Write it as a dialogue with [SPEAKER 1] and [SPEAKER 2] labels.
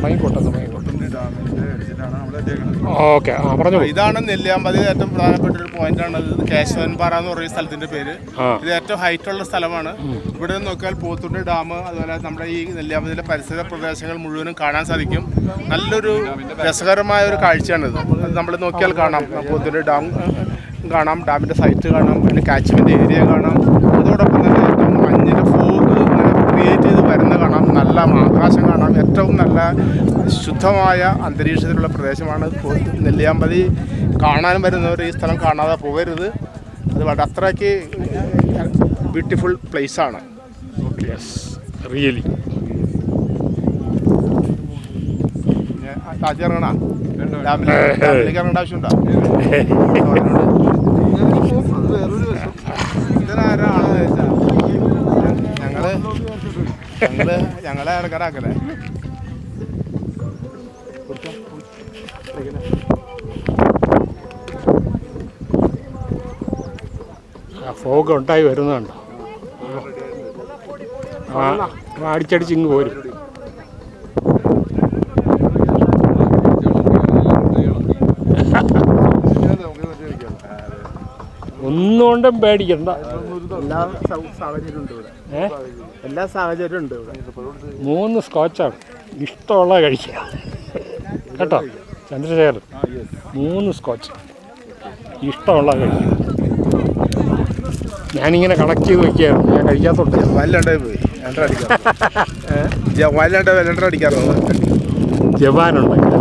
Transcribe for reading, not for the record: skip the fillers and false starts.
[SPEAKER 1] തുടങ്ങിക്കോട്ടെ. Okay, പറഞ്ഞു.
[SPEAKER 2] ഇതാണ് നെല്ലിയാമ്പതിയിലെ ഏറ്റവും പ്രധാനപ്പെട്ട ഒരു പോയിന്റാണ്. ഇത് കേശവൻപാറ എന്ന് പറയുന്ന സ്ഥലത്തിന്റെ പേര്. ഇത് ഏറ്റവും ഹൈറ്റ് ഉള്ള സ്ഥലമാണ്. ഇവിടെ നിന്ന് നോക്കിയാൽ പോത്തുണ്ടി ഡാം, അതുപോലെ നമ്മുടെ ഈ നെല്ലിയാമ്പതിയിലെ പരിസര പ്രദേശങ്ങൾ മുഴുവനും കാണാൻ സാധിക്കും. നല്ലൊരു രസകരമായ ഒരു കാഴ്ചയാണിത്. നമ്മൾ നോക്കിയാൽ കാണാം, പോത്തുണ്ടി ഡാം കാണാം, ഡാമിൻ്റെ സൈറ്റ് കാണാം, അതിൻ്റെ കാച്ച്മെൻറ്റ് ഏരിയ കാണാം. അതോടൊപ്പം തന്നെ ഏറ്റവും മഞ്ഞിൻ്റെ ഫോഗ് ക്രിയേറ്റ് ചെയ്ത് വരുന്ന കാണാം, നല്ല ആകാശം കാണാം. ഏറ്റവും നല്ല ശുദ്ധമായ അന്തരീക്ഷത്തിലുള്ള പ്രദേശമാണ് നെല്ലിയാമ്പതി. കാണാൻ വരുന്നവർ ഈ സ്ഥലം കാണാതെ പോകരുത്. അത് വളരെ അത്രയ്ക്ക് ബ്യൂട്ടിഫുൾ പ്ലേസാണ്.
[SPEAKER 1] റിയലി.
[SPEAKER 2] താജ് ഇറങ്ങണ ഡാമിലേക്ക് ഇറങ്ങേണ്ട ആവശ്യമുണ്ടോ? ഇതിനാരാണ് ഞങ്ങളെ ഇറക്കാറാക്കല്ലേ?
[SPEAKER 1] ഫോഗ് ഉണ്ടായി വരുന്നുണ്ടോ? അടിച്ചടിച്ച് ഇങ്ങ് പോരും. ഒന്നുകൊണ്ടും പേടിക്കണ്ട,
[SPEAKER 2] എല്ലാ സാഹചര്യവും ഉണ്ട് ഇവിടെ. എല്ലാ സാഹചര്യവും ഉണ്ട് ഇവിടെ.
[SPEAKER 1] 3 സ്കോച്ചാണ് ഇഷ്ടമുള്ള കഴിക്കുക കേട്ടോ ചന്ദ്രശേഖർ. 3 സ്കോച്ച് ഇഷ്ടമുള്ള കഴിക്കുക. ഞാനിങ്ങനെ കണക്ട് ചെയ്ത് വെക്കുകയായിരുന്നു, ഞാൻ കഴിക്കാത്തോണ്ട്.
[SPEAKER 2] വല്ലാണ്ടായി പോയി. വല്ലാണ്ട് അടിക്കാറുണ്ട്.
[SPEAKER 1] ജവാനുണ്ടെങ്കിൽ